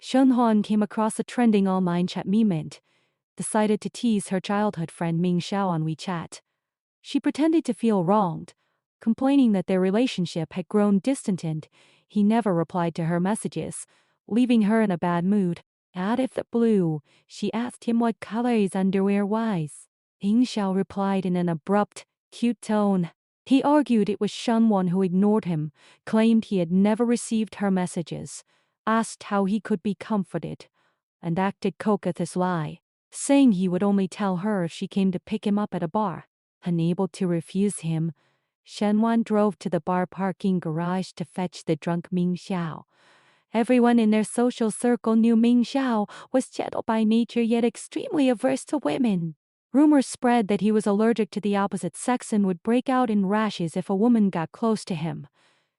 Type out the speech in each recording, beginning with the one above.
Shen Huan came across a trending online chat meme, decided to tease her childhood friend Ming Xiao on WeChat. She pretended to feel wronged, complaining that their relationship had grown distant and he never replied to her messages, leaving her in a bad mood. Out of the blue, she asked him what color his underwear was. Ming Xiao replied in an abrupt, cute tone. He argued it was Shen Wan who ignored him, claimed he had never received her messages, asked how he could be comforted, and acted coquettish lie, saying he would only tell her if she came to pick him up at a bar. Unable to refuse him, Shen Wan drove to the bar parking garage to fetch the drunk Ming Xiao. Everyone in their social circle knew Ming Xiao was gentle by nature yet extremely averse to women. Rumors spread that he was allergic to the opposite sex and would break out in rashes if a woman got close to him.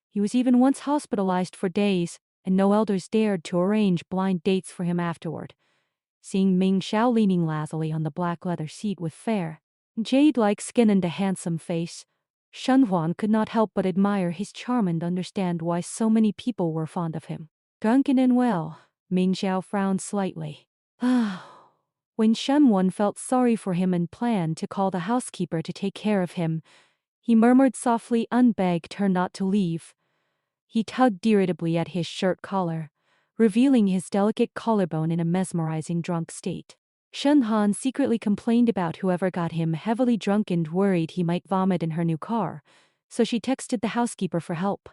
He was even once hospitalized for days, and no elders dared to arrange blind dates for him afterward. Seeing Ming Xiao leaning lazily on the black leather seat with fair, jade-like skin and a handsome face, Shen Huan could not help but admire his charm and understand why so many people were fond of him. Drunken and well, Ming Xiao frowned slightly. When Shen Wan felt sorry for him and planned to call the housekeeper to take care of him, he murmured softly and begged her not to leave. He tugged irritably at his shirt collar, revealing his delicate collarbone in a mesmerizing drunk state. Shen Han secretly complained about whoever got him heavily drunk and worried he might vomit in her new car, so she texted the housekeeper for help.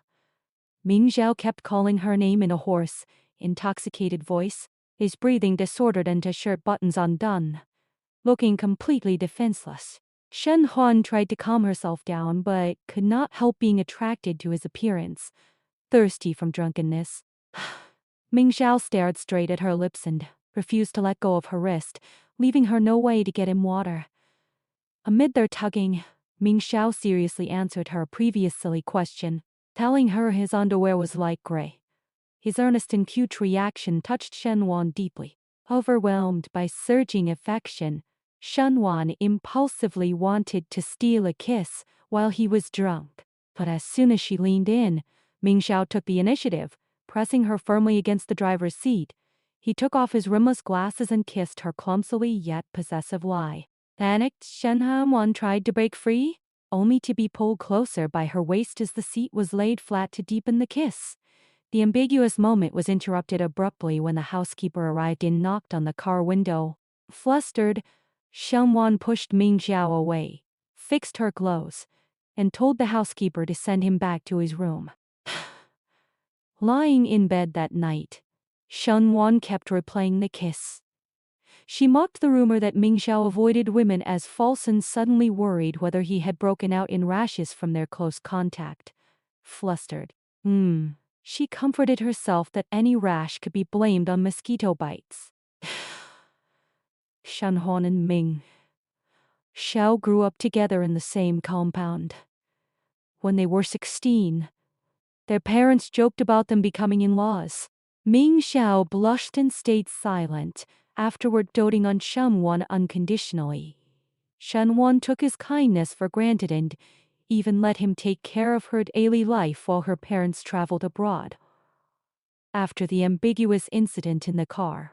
Ming Xiao kept calling her name in a hoarse, intoxicated voice, his breathing disordered and his shirt buttons undone. Looking completely defenseless, Shen Huan tried to calm herself down but could not help being attracted to his appearance, thirsty from drunkenness. Ming Xiao stared straight at her lips and refused to let go of her wrist, leaving her no way to get him water. Amid their tugging, Ming Xiao seriously answered her previous silly question, telling her his underwear was light gray. His earnest and cute reaction touched Shen Wan deeply. Overwhelmed by surging affection, Shen Wan impulsively wanted to steal a kiss while he was drunk. But as soon as she leaned in, Ming Xiao took the initiative, pressing her firmly against the driver's seat. He took off his rimless glasses and kissed her clumsily yet possessive lie. Panicked, Shen Wan tried to break free, only to be pulled closer by her waist as the seat was laid flat to deepen the kiss. The ambiguous moment was interrupted abruptly when the housekeeper arrived and knocked on the car window. Flustered, Shen Wan pushed Ming Xiao away, fixed her clothes, and told the housekeeper to send him back to his room. Lying in bed that night, Shen Wan kept replaying the kiss. She mocked the rumor that Ming Xiao avoided women as false and suddenly worried whether he had broken out in rashes from their close contact. Flustered. She comforted herself that any rash could be blamed on mosquito bites. Shen Huan and Ming Xiao grew up together in the same compound. When they were 16, their parents joked about them becoming in-laws. Ming Xiao blushed and stayed silent, afterward doting on Shen Wan unconditionally. Shen Wan took his kindness for granted and even let him take care of her daily life while her parents traveled abroad. After the ambiguous incident in the car,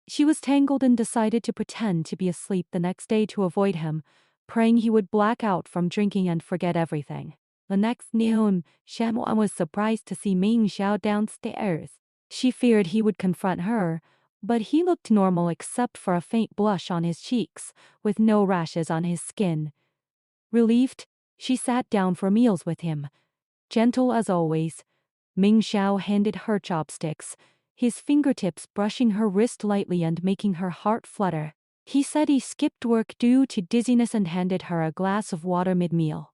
she was tangled and decided to pretend to be asleep the next day to avoid him, praying he would black out from drinking and forget everything. The next noon, Shen Wan was surprised to see Ming Xiao downstairs. She feared he would confront her, but he looked normal except for a faint blush on his cheeks, with no rashes on his skin. Relieved, she sat down for meals with him. Gentle as always, Ming Xiao handed her chopsticks, his fingertips brushing her wrist lightly and making her heart flutter. He said he skipped work due to dizziness and handed her a glass of water mid-meal.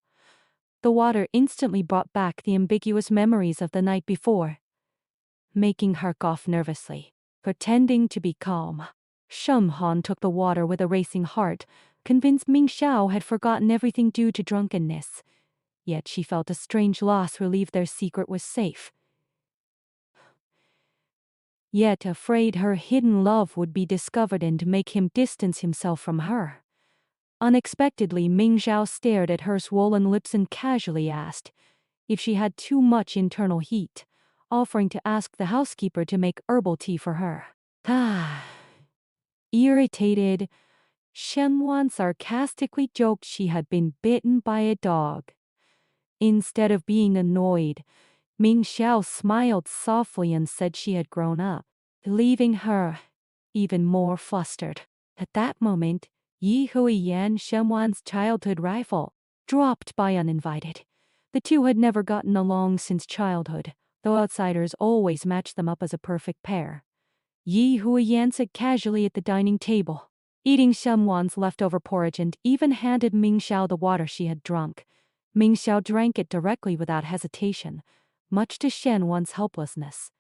The water instantly brought back the ambiguous memories of the night before, making her cough nervously. Pretending to be calm, Shen Han took the water with a racing heart, convinced Ming Xiao had forgotten everything due to drunkenness. Yet she felt a strange loss relieved their secret was safe. Yet afraid her hidden love would be discovered and make him distance himself from her. Unexpectedly, Ming Xiao stared at her swollen lips and casually asked if she had too much internal heat, offering to ask the housekeeper to make herbal tea for her. Irritated, Shenwan sarcastically joked she had been bitten by a dog. Instead of being annoyed, Ming Xiao smiled softly and said she had grown up, leaving her even more flustered. At that moment, Yi Huiyan, Shenwan's childhood rival, dropped by uninvited. The two had never gotten along since childhood, though outsiders always matched them up as a perfect pair. Yi Huiyan sat casually at the dining table, eating Shenwan's leftover porridge, and even handed Ming Xiao the water she had drunk. Ming Xiao drank it directly without hesitation, much to Shenwan's helplessness.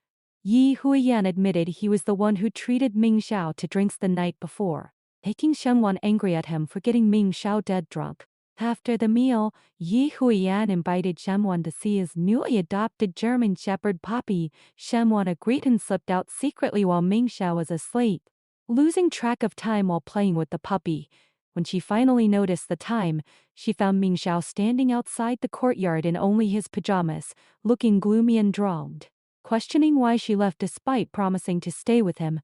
Yi Huiyan admitted he was the one who treated Ming Xiao to drinks the night before, making Shenwan angry at him for getting Ming Xiao dead drunk. After the meal, Yi Huiyan invited Shenwan to see his newly adopted German Shepherd puppy. Shenwan agreed and slipped out secretly while Ming Xiao was asleep, losing track of time while playing with the puppy. When she finally noticed the time, she found Ming Xiao standing outside the courtyard in only his pajamas, looking gloomy and drawn, questioning why she left despite promising to stay with him.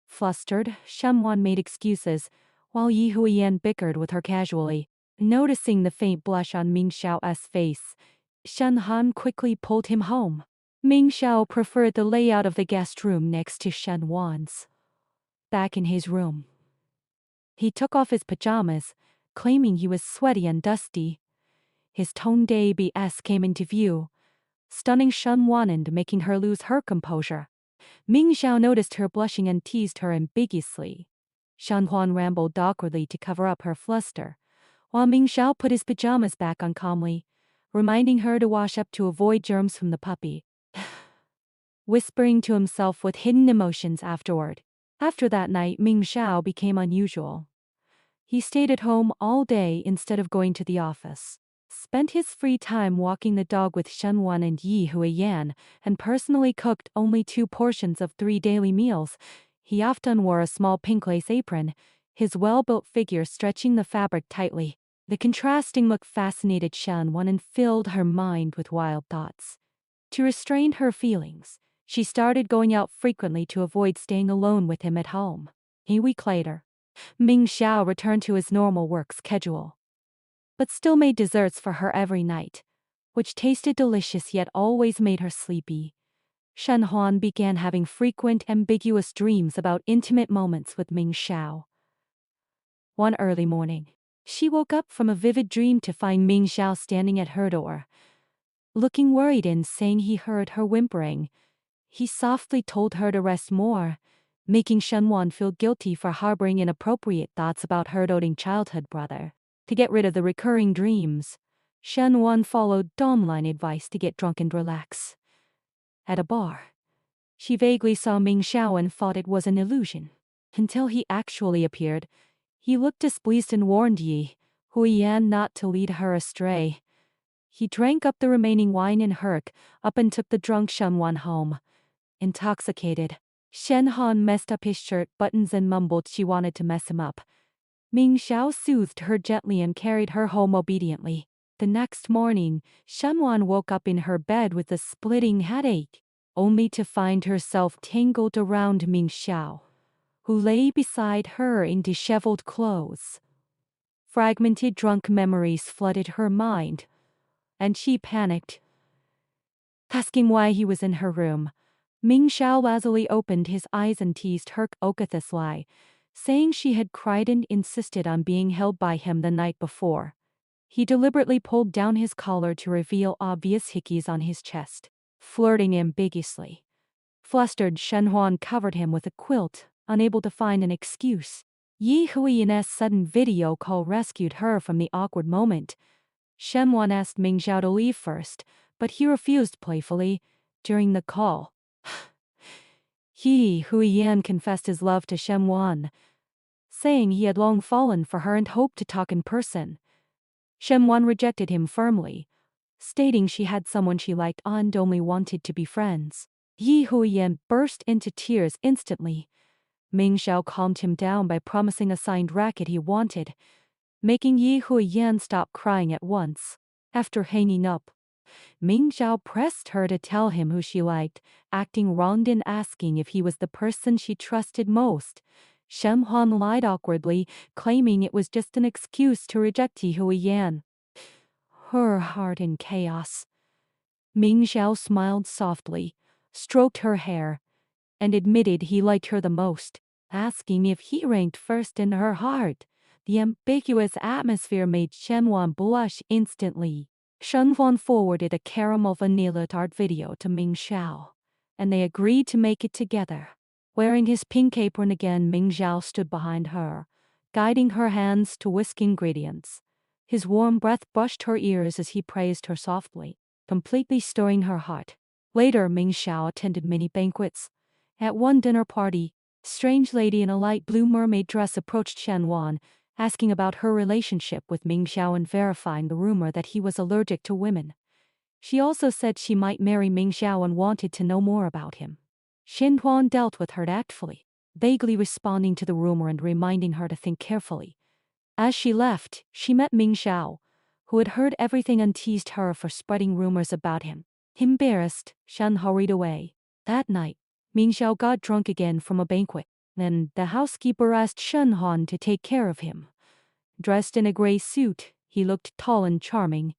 Flustered, Shenwan made excuses, while Yi Huiyan bickered with her casually. Noticing the faint blush on Ming Xiao's face, Shen Han quickly pulled him home. Ming Xiao preferred the layout of the guest room next to Shen Wan's. Back in his room, he took off his pajamas, claiming he was sweaty and dusty. His toned ABS came into view, stunning Shen Wan and making her lose her composure. Ming Xiao noticed her blushing and teased her ambiguously. Shen Huan rambled awkwardly to cover up her fluster, while Ming Xiao put his pajamas back on calmly, reminding her to wash up to avoid germs from the puppy. Whispering to himself with hidden emotions afterward. After that night, Ming Xiao became unusual. He stayed at home all day instead of going to the office, spent his free time walking the dog with Shen Wan and Yi Huiyan, and personally cooked only 2 portions of 3 daily meals. He often wore a small pink lace apron, his well-built figure stretching the fabric tightly. The contrasting look fascinated Shen Wan and filled her mind with wild thoughts. To restrain her feelings, she started going out frequently to avoid staying alone with him at home. A week later, Ming Xiao returned to his normal work schedule, but still made desserts for her every night, which tasted delicious yet always made her sleepy. Shen Huan began having frequent ambiguous dreams about intimate moments with Ming Xiao. One early morning, she woke up from a vivid dream to find Ming Xiao standing at her door, looking worried and saying he heard her whimpering. He softly told her to rest more, making Shen Wan feel guilty for harboring inappropriate thoughts about her doting childhood brother. To get rid of the recurring dreams, Shen Wan followed Domline advice to get drunk and relax. At a bar, she vaguely saw Ming Xiao and thought it was an illusion. Until he actually appeared, he looked displeased and warned Yi Huiyan not to lead her astray. He drank up the remaining wine and hurried up and took the drunk Shen Wan home. Intoxicated, Shen Han messed up his shirt buttons and mumbled she wanted to mess him up. Ming Xiao soothed her gently and carried her home obediently. The next morning, Shen Wan woke up in her bed with a splitting headache, only to find herself tangled around Ming Xiao, who lay beside her in disheveled clothes. Fragmented drunk memories flooded her mind, and she panicked. Asking why he was in her room, Ming Xiao lazily opened his eyes and teased her Okathis lie, saying she had cried and insisted on being held by him the night before. He deliberately pulled down his collar to reveal obvious hickeys on his chest, flirting ambiguously. Flustered, Shen Huan covered him with a quilt, unable to find an excuse. Yi Huiyan's sudden video call rescued her from the awkward moment. Shen Huan asked Ming Xiao to leave first, but he refused playfully. During the call, Yi Huiyan confessed his love to Shen Huan, saying he had long fallen for her and hoped to talk in person. Shen Huan rejected him firmly, stating she had someone she liked and only wanted to be friends. Yi Huiyan burst into tears instantly. Ming Xiao calmed him down by promising a signed racket he wanted, making Yi Huiyan stop crying at once. After hanging up, Ming Xiao pressed her to tell him who she liked, acting wronged in asking if he was the person she trusted most. Shen Huan lied awkwardly, claiming it was just an excuse to reject Ti Hui Yan. Her heart in chaos. Ming Xiao smiled softly, stroked her hair, and admitted he liked her the most, asking if he ranked first in her heart. The ambiguous atmosphere made Shen Huan blush instantly. Shen Huan forwarded a caramel vanilla tart video to Ming Xiao, and they agreed to make it together. Wearing his pink apron again, Ming Xiao stood behind her, guiding her hands to whisk ingredients. His warm breath brushed her ears as he praised her softly, completely stirring her heart. Later, Ming Xiao attended many banquets. At one dinner party, a strange lady in a light blue mermaid dress approached Shen Huan, asking about her relationship with Ming Xiao and verifying the rumor that he was allergic to women. She also said she might marry Ming Xiao and wanted to know more about him. Shen Huan dealt with her tactfully, vaguely responding to the rumor and reminding her to think carefully. As she left, she met Ming Xiao, who had heard everything and teased her for spreading rumors about him. Embarrassed, Shen hurried away. That night, Ming Xiao got drunk again from a banquet. Then the housekeeper asked Shen Huan to take care of him. Dressed in a gray suit, he looked tall and charming,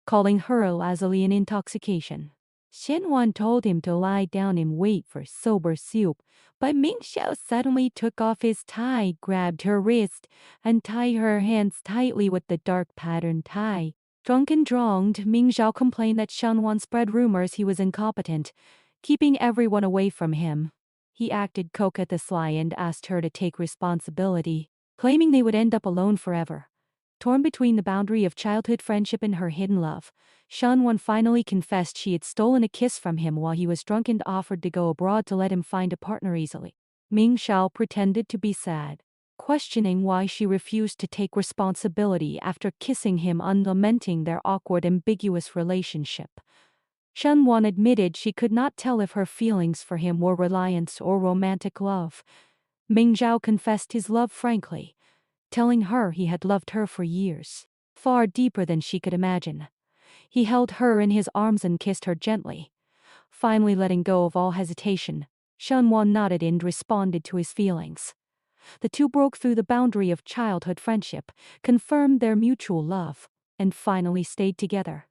calling her lazily in intoxication. Shen Huan told him to lie down and wait for sober soup, but Ming Xiao suddenly took off his tie, grabbed her wrist, and tied her hands tightly with the dark patterned tie. Drunk and drowned, Ming Xiao complained that Shen Huan spread rumors he was incompetent, keeping everyone away from him. He acted coquettously and asked her to take responsibility, claiming they would end up alone forever. Torn between the boundary of childhood friendship and her hidden love, Shen Huan finally confessed she had stolen a kiss from him while he was drunk and offered to go abroad to let him find a partner easily. Ming Xiao pretended to be sad, questioning why she refused to take responsibility after kissing him and lamenting their awkward, ambiguous relationship. Shen Huan admitted she could not tell if her feelings for him were reliance or romantic love. Ming Xiao confessed his love frankly, telling her he had loved her for years, far deeper than she could imagine. He held her in his arms and kissed her gently. Finally letting go of all hesitation, Shen Huan nodded and responded to his feelings. The two broke through the boundary of childhood friendship, confirmed their mutual love, and finally stayed together.